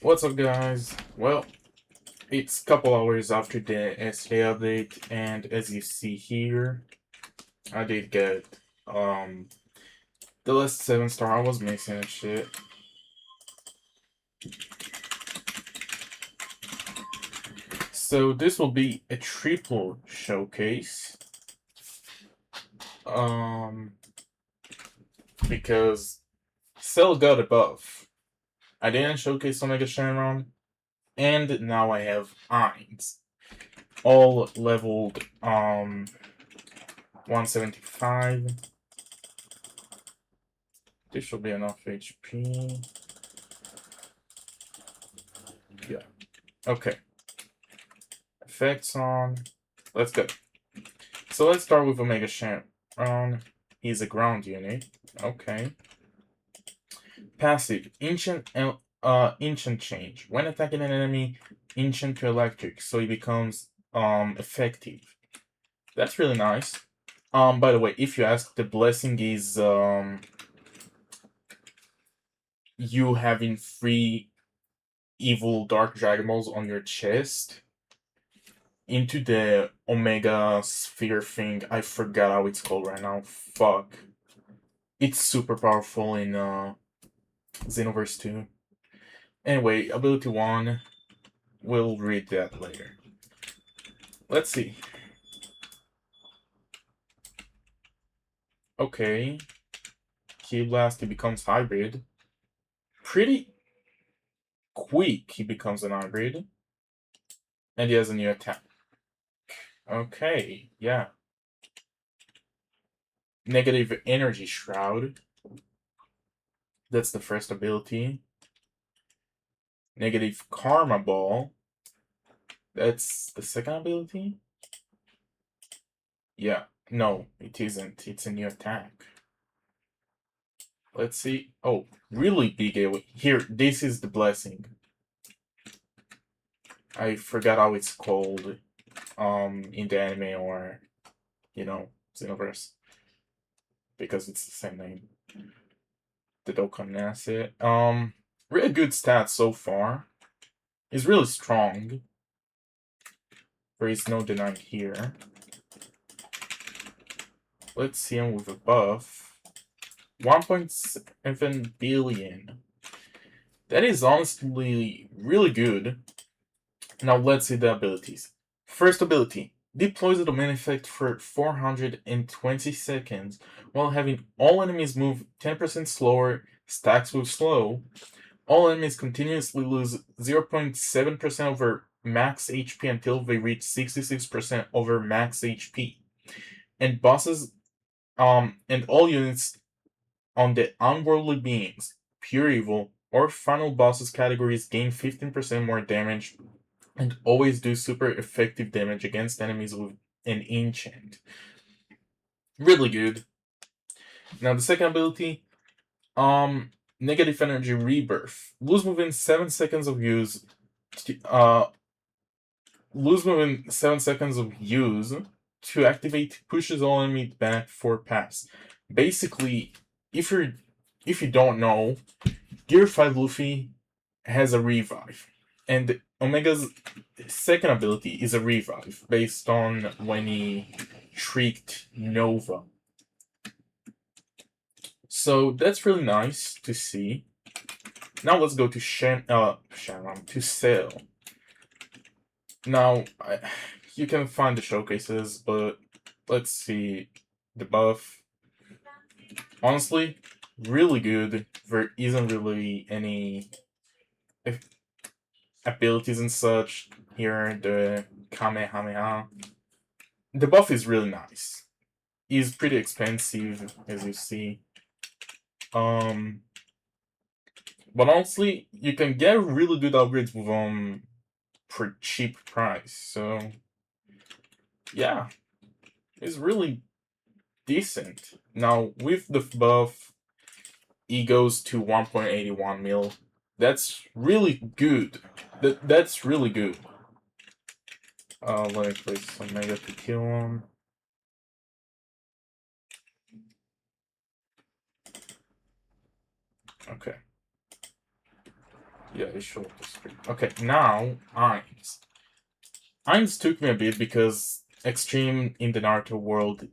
What's up, guys? Well, it's a couple hours after the SK update, and as you see here, I did get the last 7-star. I was missing and shit. So this will be a triple showcase. Because Cell got a buff. I didn't showcase Omega SHENRON, and now I have AINZ. All leveled 175. This should be enough HP. Yeah. Okay. Effects on. Let's go. So let's start with Omega SHENRON. He's a ground unit. Okay. Passive. Ancient change. When attacking an enemy, ancient to electric, so he becomes effective. That's really nice. By the way, if you ask, the blessing is you having 3 evil dark dragon balls on your chest into the Omega Sphere thing. I forgot how it's called right now. Fuck. It's super powerful in Xenoverse 2. Anyway, ability 1. We'll read that later. Let's see. Okay. Ki Blast, he becomes hybrid. Pretty quick he becomes an hybrid. And he has a new attack. Okay, yeah. Negative Energy Shroud. That's the first ability. Negative Karma Ball. That's the second ability? Yeah. No, it isn't. It's a new attack. Let's see. Oh, really big AoE. Here, this is the blessing. I forgot how it's called in the anime or, Xenoverse. Because it's the same name. The Dokkan Asset. Really good stats so far. He's really strong. There is no denying here. Let's see him with a buff. 1.7 billion. That is honestly really good. Now let's see the abilities. First ability. Deploys the domain effect for 420 seconds while having all enemies move 10% slower, stacks with slow. All enemies continuously lose 0.7% over max HP until they reach 66% over max HP. And bosses and all units on the Unworldly Beings, Pure Evil, or Final Bosses categories gain 15% more damage and always do super effective damage against enemies with an enchant. Really good. Now the second ability, Negative Energy Rebirth. Lose within 7 seconds of use. Lose within 7 seconds of use to activate pushes all enemies back for pass. Basically, if you don't know, Gear 5 Luffy has a revive, and Omega's second ability is a revive based on when he shrieked Nova. So that's really nice to see. Now let's go to Shenron, to Cell. Now, you can find the showcases, but let's see the buff. Honestly, really good. There isn't really any abilities and such here. The Kamehameha. The buff is really nice. It's pretty expensive, as you see. But honestly, you can get really good upgrades with for cheap price. So yeah, it's really decent. Now with the buff, it goes to 1.81 mil. That's really good. That's really good. Let me place some mega to kill him. Okay. Yeah, it showed the screen. Okay, now AINZ. AINZ took me a bit because Extreme in the Naruto world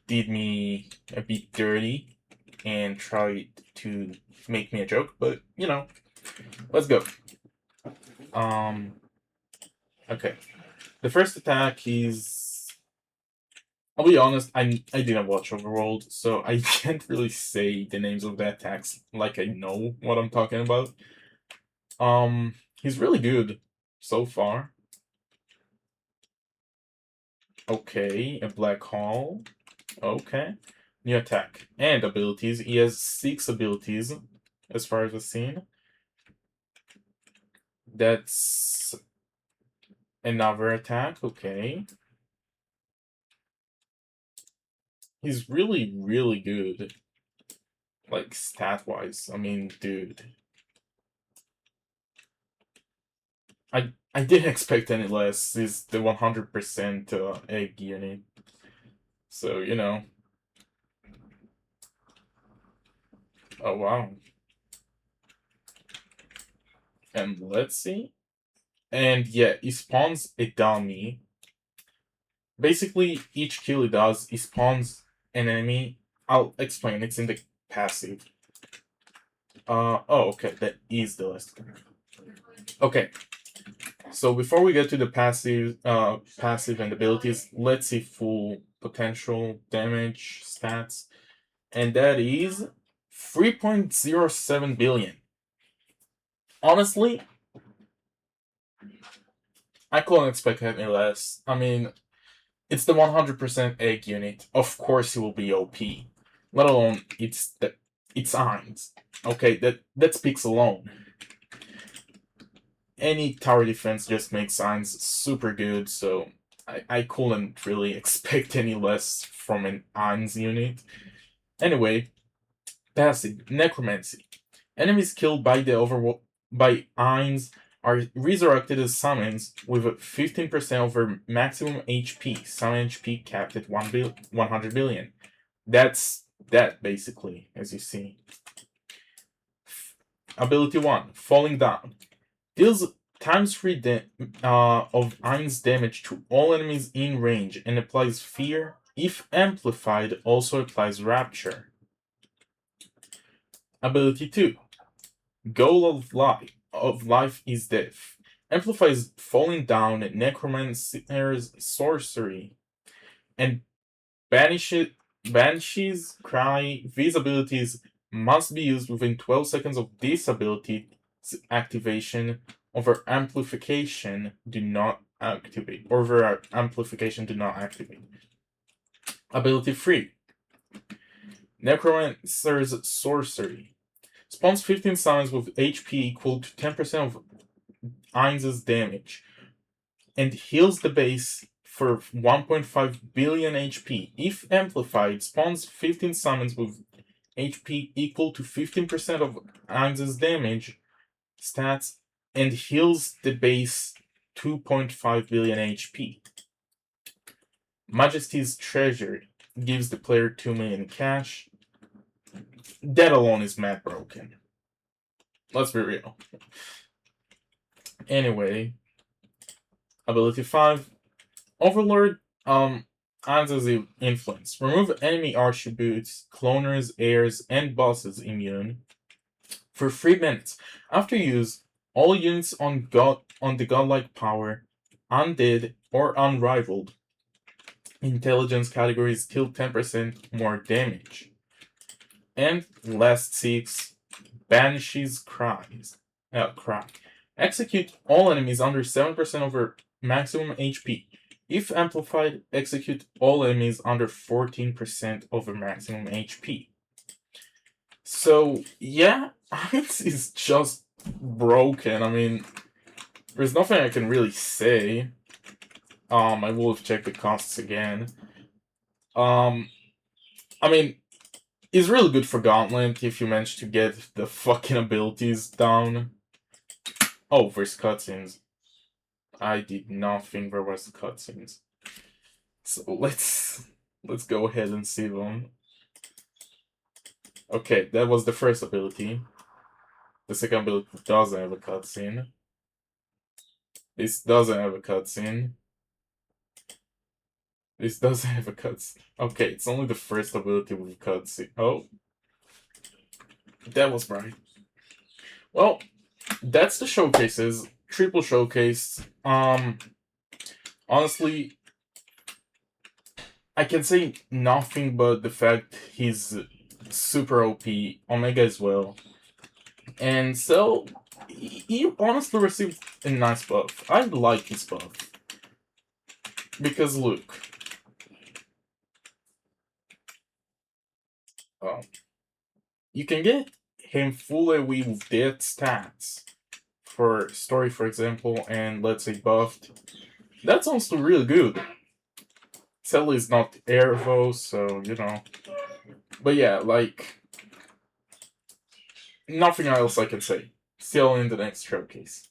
did me a bit dirty and tried to make me a joke, but you know, let's go. Okay. The first attack is, I'll be honest, I didn't watch Overworld, so I can't really say the names of the attacks like I know what I'm talking about. He's really good so far. Okay, a black hole. Okay. New attack and abilities. He has 6 abilities as far as I've seen. That's another attack. Okay. He's really, really good. Like, stat-wise. I mean, dude. I didn't expect any less. He's the 100% egg unit. So, you know. Oh, wow. And let's see. And yeah, he spawns a dummy. Basically, each kill he does, he spawns an enemy. I'll explain, it's in the passive. Oh, okay, that is the last one. Okay, so before we get to the passive and abilities, let's see full potential damage stats. And that is 3.07 billion. Honestly, I couldn't expect any less. I mean, it's the 100% egg unit. Of course he will be OP. Let alone it's AINZ. Okay, that speaks alone. Any tower defense just makes AINZ super good, so I couldn't really expect any less from an AINZ unit. Anyway, passive Necromancy. Enemies killed by by AINZ are resurrected as summons with 15% over maximum HP. Summon HP capped at 100 billion. That's that basically, as you see. Ability 1, Falling Down. Deals times 3 of AINZ damage to all enemies in range and applies Fear. If amplified, also applies Rapture. Ability 2, Goal of life is death. Amplifies Falling Down, Necromancer's sorcery, and Banshee's Cry. These abilities must be used within 12 seconds of this ability's activation. Over amplification do not activate. Ability 3. Necromancer's Sorcery. Spawns 15 summons with HP equal to 10% of AINZ's damage. And heals the base for 1.5 billion HP. If amplified, spawns 15 summons with HP equal to 15% of AINZ's damage stats and heals the base 2.5 billion HP. Majesty's Treasure gives the player 2 million cash. That alone is mad broken. Let's be real. Anyway, ability 5. Overlord AINZ's influence. Remove enemy attributes, cloners, heirs, and bosses immune for 3 minutes. After use, all units on the godlike power, undead, or unrivaled intelligence categories deal 10% more damage. And last 6, Banshee's Cry. Execute all enemies under 7% over maximum HP. If amplified, execute all enemies under 14% over maximum HP. So, yeah, AINZ is just broken. I mean, there's nothing I can really say. I will have checked the costs again. I mean, it's really good for Gauntlet if you manage to get the fucking abilities down. Oh, there's cutscenes. I did not think there was cutscenes. So let's go ahead and see them. Okay, that was the first ability. The second ability doesn't have a cutscene. This doesn't have a cutscene. This doesn't have a cutscene. Okay, it's only the first ability with a cutscene. Oh. That was bright. Well, that's the showcases. Triple showcase. Honestly, I can say nothing but the fact he's super OP, Omega as well. And so, he honestly received a nice buff. I like his buff. Because look. You can get him fully with dead stats. For story, for example, and let's say buffed. That's also really good. Sadly, is not Airvo, so, you know. But yeah, like, nothing else I can say. Still in the next showcase.